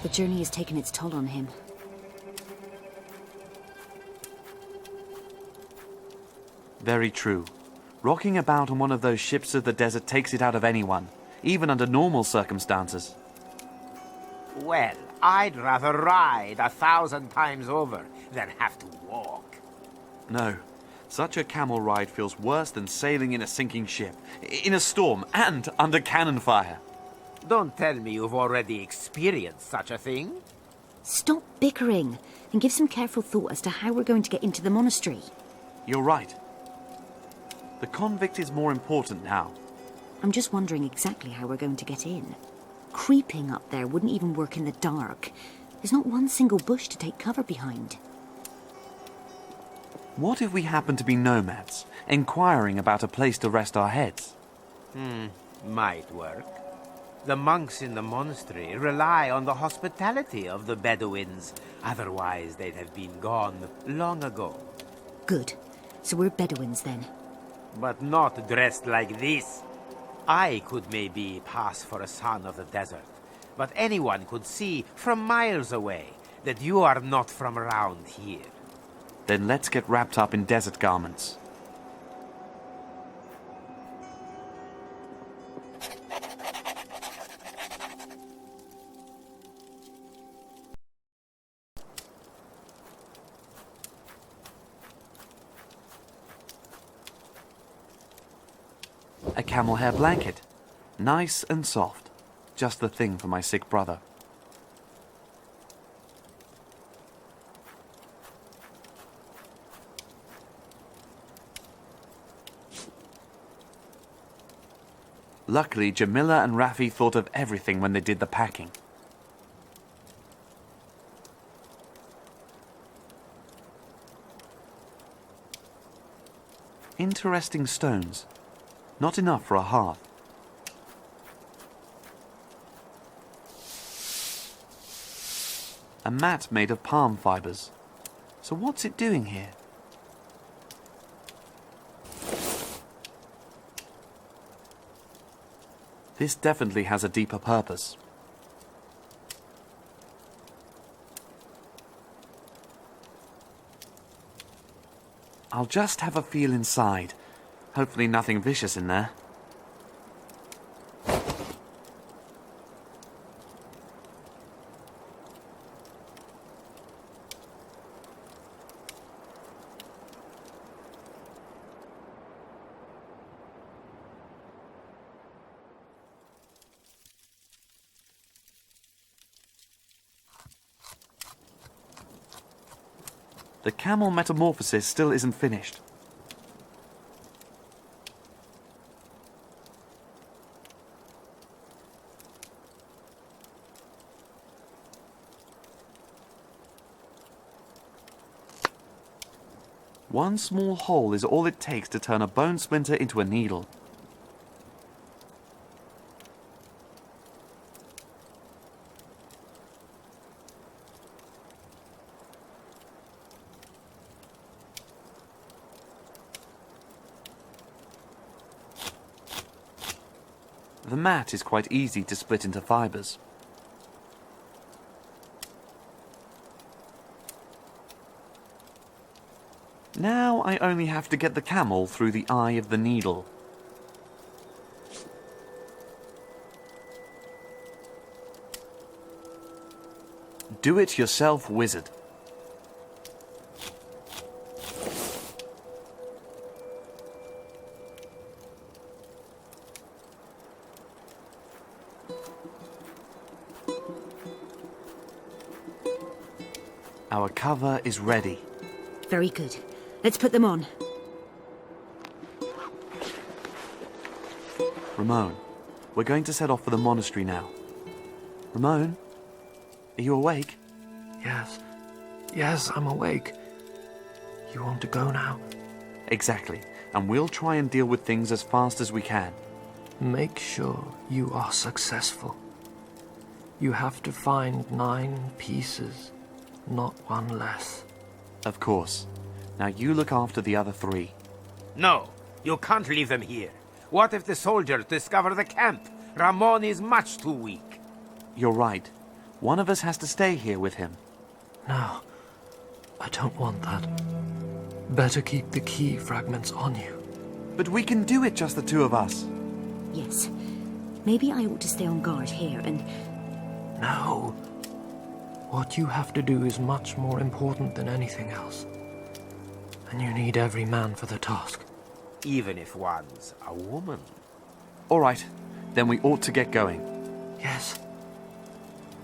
The journey has taken its toll on him. Very true. Rocking about on one of those ships of the desert takes it out of anyone, even under normal circumstances. Well, I'd rather ride 1,000 times over than have to walk. No. Such a camel ride feels worse than sailing in a sinking ship, in a storm, and under cannon fire. Don't tell me you've already experienced such a thing. Stop bickering and give some careful thought as to how we're going to get into the monastery. You're right. The convict is more important now. I'm just wondering exactly how we're going to get in. Creeping up there wouldn't even work in the dark. There's not one single bush to take cover behind. What if we happen to be nomads, inquiring about a place to rest our heads? Might work. The monks in the monastery rely on the hospitality of the Bedouins. Otherwise, they'd have been gone long ago. Good. So we're Bedouins then. But not dressed like this. I could maybe pass for a son of the desert, but anyone could see from miles away that you are not from around here. Then let's get wrapped up in desert garments. A camel hair blanket. Nice and soft. Just the thing for my sick brother. Luckily, Jamila and Rafi thought of everything when they did the packing. Interesting stones. Not enough for a hearth. A mat made of palm fibers. So what's it doing here? This definitely has a deeper purpose. I'll just have a feel inside. Hopefully nothing vicious in there. The camel metamorphosis still isn't finished. One small hole is all it takes to turn a bone splinter into a needle. The mat is quite easy to split into fibers. Now I only have to get the camel through the eye of the needle. Do-it-yourself wizard. Our cover is ready. Very good. Let's put them on. Ramon, we're going to set off for the monastery now. Ramon, are you awake? Yes, I'm awake. You want to go now? Exactly, and we'll try and deal with things as fast as we can. Make sure you are successful. You have to find 9 pieces, not one less. Of course. Now you look after the other 3. No, you can't leave them here. What if the soldiers discover the camp? Ramon is much too weak. You're right. One of us has to stay here with him. No, I don't want that. Better keep the key fragments on you. But we can do it, just the two of us. Yes. Maybe I ought to stay on guard here and... No. What you have to do is much more important than anything else. And you need every man for the task. Even if one's a woman. All right, then we ought to get going. Yes.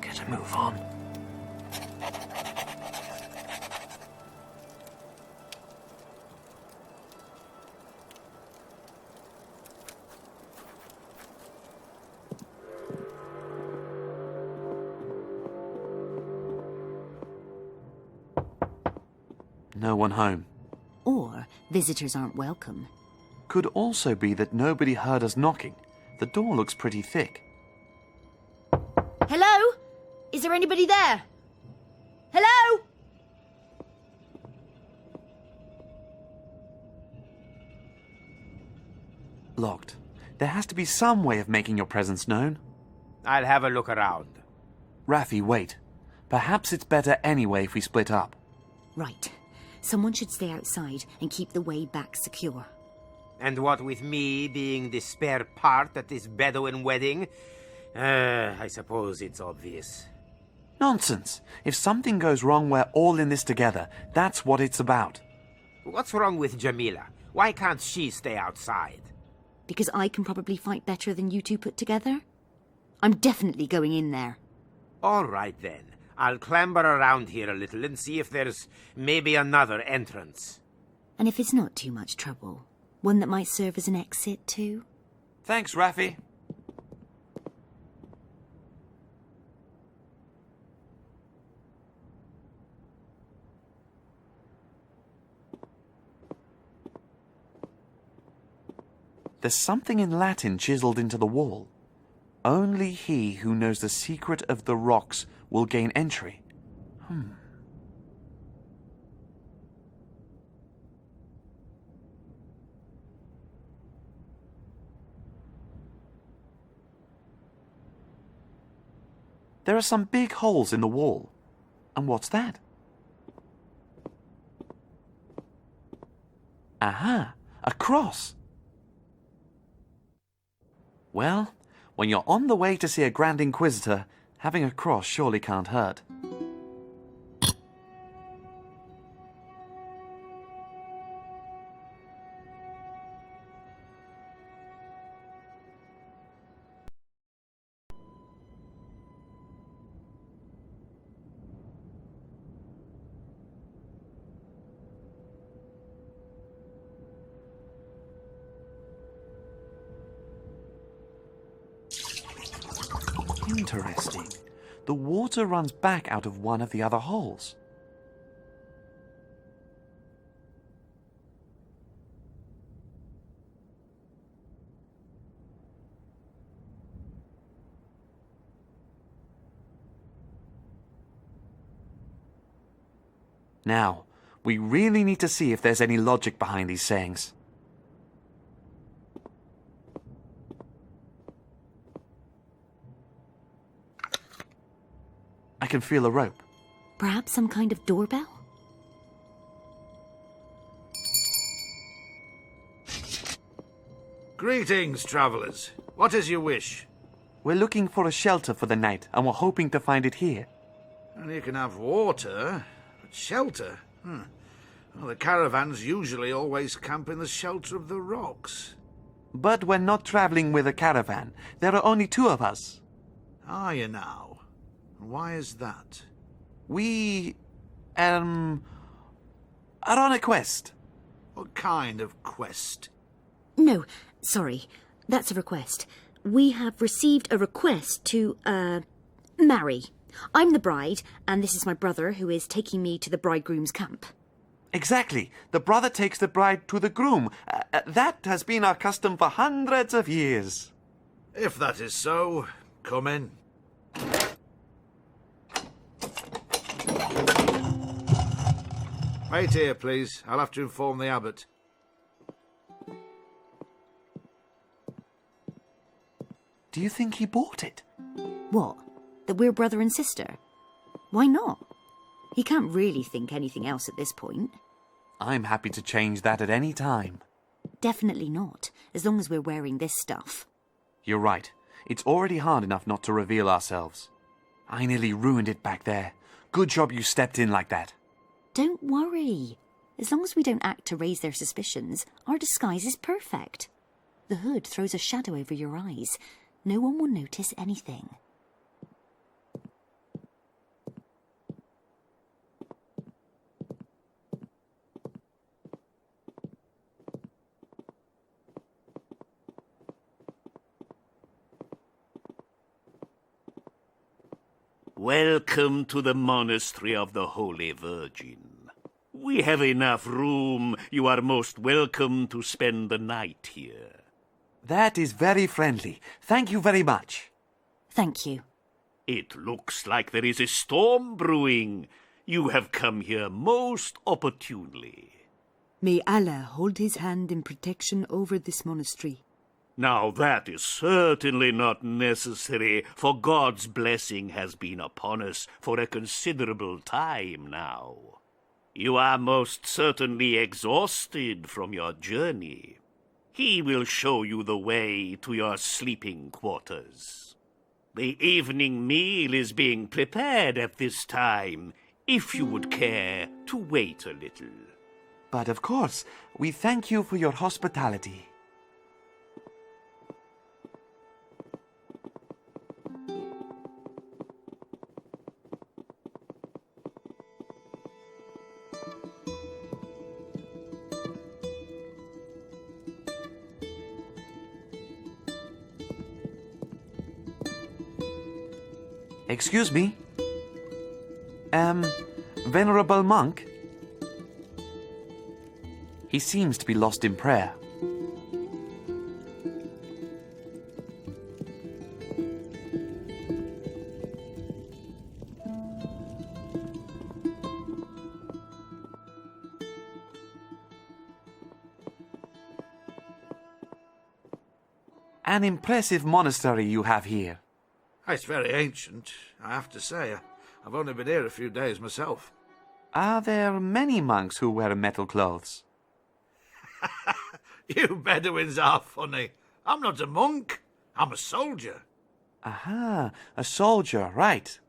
Get a move on. No one home. Or visitors aren't welcome. Could also be that nobody heard us knocking. The door looks pretty thick. Hello? Is there anybody there? Hello? Locked. There has to be some way of making your presence known. I'll have a look around. Raffi, wait. Perhaps it's better anyway if we split up. Right. Someone should stay outside and keep the way back secure. And what with me being the spare part at this Bedouin wedding? I suppose it's obvious. Nonsense. If something goes wrong, we're all in this together. That's what it's about. What's wrong with Jamila? Why can't she stay outside? Because I can probably fight better than you two put together? I'm definitely going in there. All right, then. I'll clamber around here a little and see if there's maybe another entrance. And if it's not too much trouble, one that might serve as an exit too? Thanks, Raffi. There's something in Latin chiseled into the wall. Only he who knows the secret of the rocks will gain entry. There are some big holes in the wall. And what's that? Aha! A cross! Well, when you're on the way to see a Grand Inquisitor, having a cross surely can't hurt. Interesting. The water runs back out of one of the other holes. Now, we really need to see if there's any logic behind these sayings. I can feel a rope. Perhaps some kind of doorbell? Greetings, travellers. What is your wish? We're looking for a shelter for the night, and we're hoping to find it here. And you can have water, but shelter? Well, the caravans usually always camp in the shelter of the rocks. But we're not traveling with a caravan. There are only two of us. Are you now? Why is that? We, are on a quest. What kind of quest? No, sorry. That's a request. We have received a request to, marry. I'm the bride, and this is my brother who is taking me to the bridegroom's camp. Exactly. The brother takes the bride to the groom. That has been our custom for hundreds of years. If that is so, come in. Wait here, please. I'll have to inform the abbot. Do you think he bought it? What? That we're brother and sister? Why not? He can't really think anything else at this point. I'm happy to change that at any time. Definitely not, as long as we're wearing this stuff. You're right. It's already hard enough not to reveal ourselves. I nearly ruined it back there. Good job you stepped in like that. Don't worry. As long as we don't act to raise their suspicions, our disguise is perfect. The hood throws a shadow over your eyes. No one will notice anything. Welcome to the Monastery of the Holy Virgin. We have enough room. You are most welcome to spend the night here. That is very friendly. Thank you very much. Thank you. It looks like there is a storm brewing. You have come here most opportunely. May Allah hold his hand in protection over this monastery. Now that is certainly not necessary, for God's blessing has been upon us for a considerable time now. You are most certainly exhausted from your journey. He will show you the way to your sleeping quarters. The evening meal is being prepared at this time, if you would care to wait a little. But of course, we thank you for your hospitality. Excuse me? Venerable monk? He seems to be lost in prayer. An impressive monastery you have here. It's very ancient, I have to say. I've only been here a few days myself. Are there many monks who wear metal clothes? You Bedouins are funny. I'm not a monk. I'm a soldier. Aha, a soldier, right.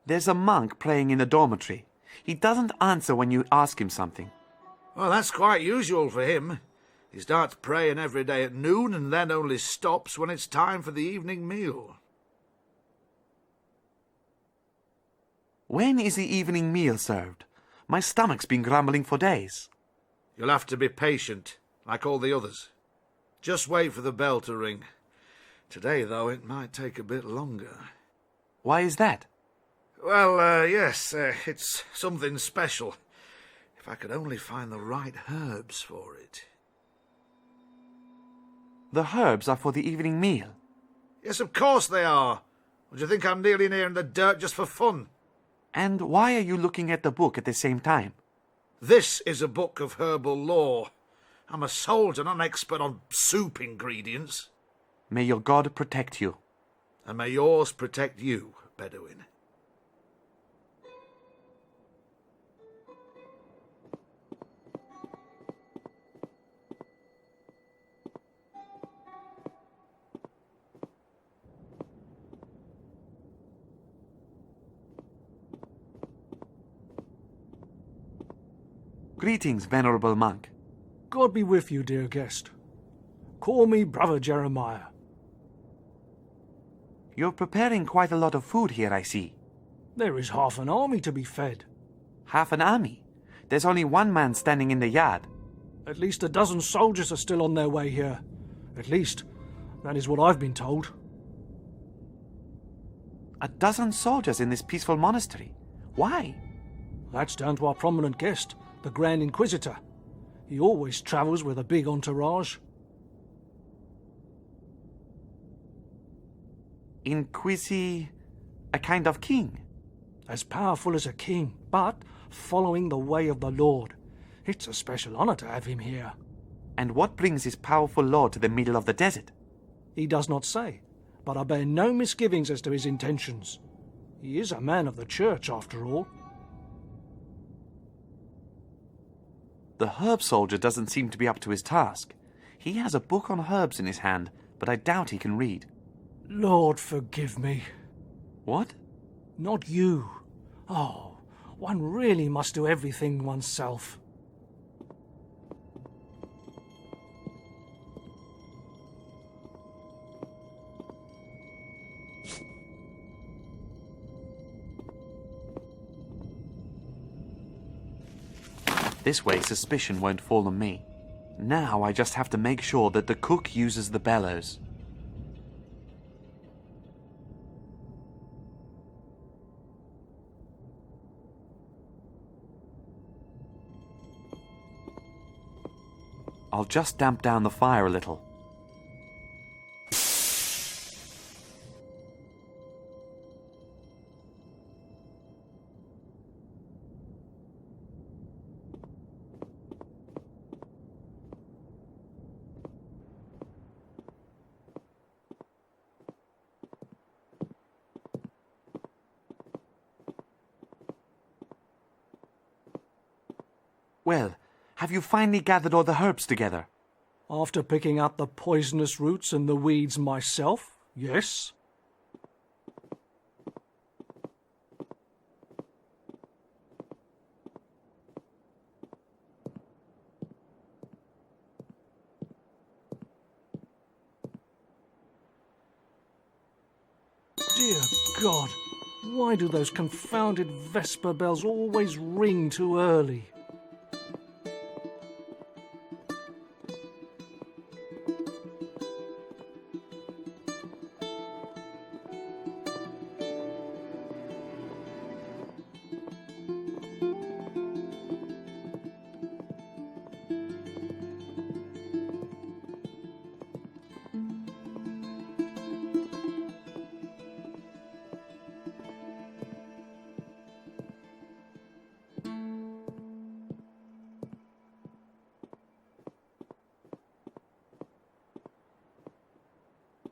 There's a monk praying in the dormitory. He doesn't answer when you ask him something. Well, that's quite usual for him. He starts praying every day at noon and then only stops when it's time for the evening meal. When is the evening meal served? My stomach's been grumbling for days. You'll have to be patient, like all the others. Just wait for the bell to ring. Today, though, it might take a bit longer. Why is that? Well, yes, it's something special. If I could only find the right herbs for it. The herbs are for the evening meal. Yes, of course they are. Would you think I'm kneeling here in the dirt just for fun? And why are you looking at the book at the same time? This is a book of herbal lore. I'm a soldier, not an expert on soup ingredients. May your God protect you. And may yours protect you, Bedouin. Greetings, venerable monk. God be with you, dear guest. Call me Brother Jeremiah. You're preparing quite a lot of food here, I see. There is half an army to be fed. Half an army? There's only one man standing in the yard. At least a dozen soldiers are still on their way here. At least, that is what I've been told. A dozen soldiers in this peaceful monastery. Why? That's down to our prominent guest, the Grand Inquisitor. He always travels with a big entourage. A kind of king? As powerful as a king, but following the way of the Lord. It's a special honor to have him here. And what brings this powerful lord to the middle of the desert? He does not say, but I bear no misgivings as to his intentions. He is a man of the church, after all. The herb soldier doesn't seem to be up to his task. He has a book on herbs in his hand, but I doubt he can read. Lord, forgive me. What? Not you. Oh, one really must do everything oneself. This way suspicion won't fall on me. Now I just have to make sure that the cook uses the bellows. I'll just damp down the fire a little. Well, have you finally gathered all the herbs together? After picking out the poisonous roots and the weeds myself, yes. Dear God, why do those confounded Vesper bells always ring too early?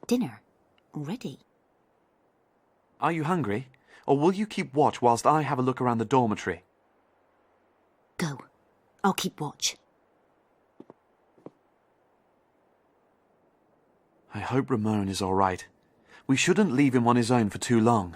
Dinner? Already? Are you hungry? Or will you keep watch whilst I have a look around the dormitory? Go. I'll keep watch. I hope Ramon is all right. We shouldn't leave him on his own for too long.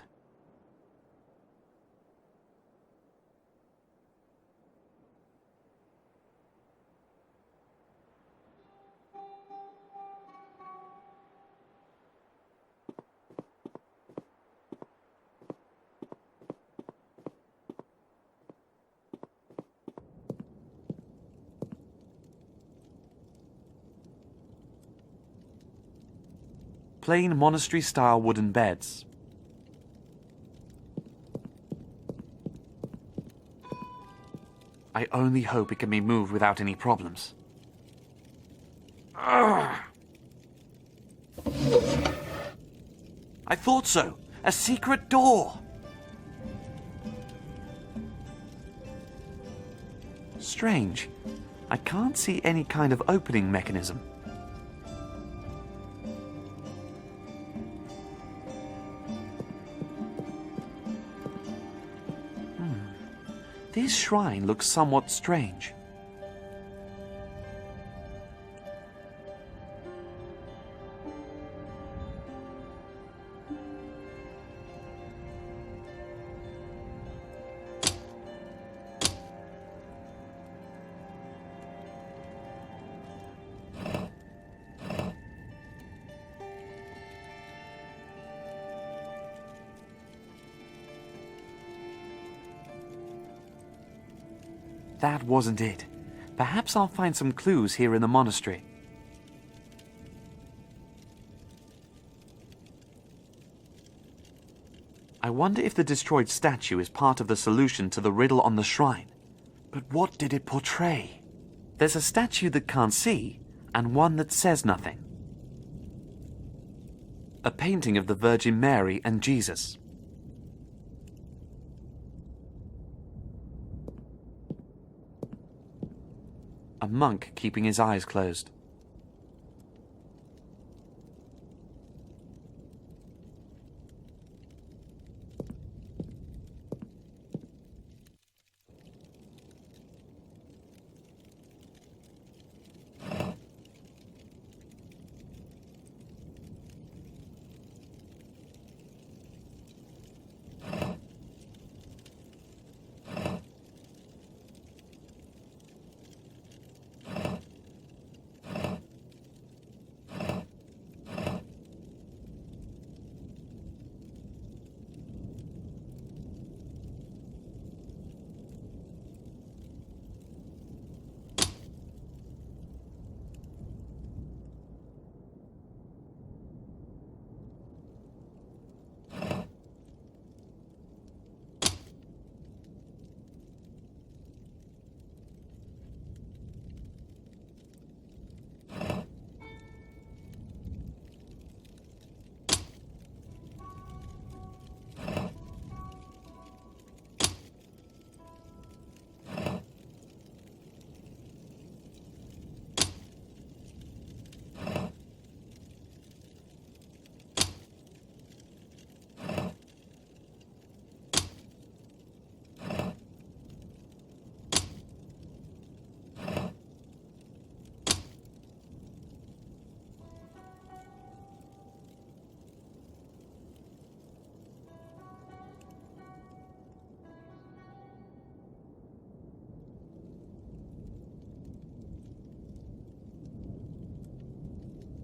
Plain monastery-style wooden beds. I only hope it can be moved without any problems. I thought so! A secret door! Strange. I can't see any kind of opening mechanism. This shrine looks somewhat strange. That wasn't it. Perhaps I'll find some clues here in the monastery. I wonder if the destroyed statue is part of the solution to the riddle on the shrine. But what did it portray? There's a statue that can't see, and one that says nothing. A painting of the Virgin Mary and Jesus. A monk keeping his eyes closed.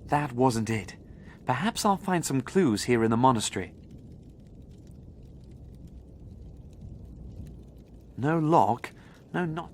That wasn't it. Perhaps I'll find some clues here in the monastery. No lock. No, not...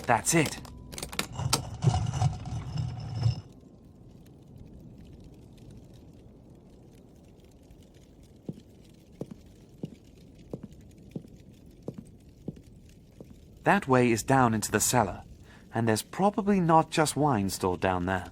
That's it. That way is down into the cellar, and there's probably not just wine stored down there.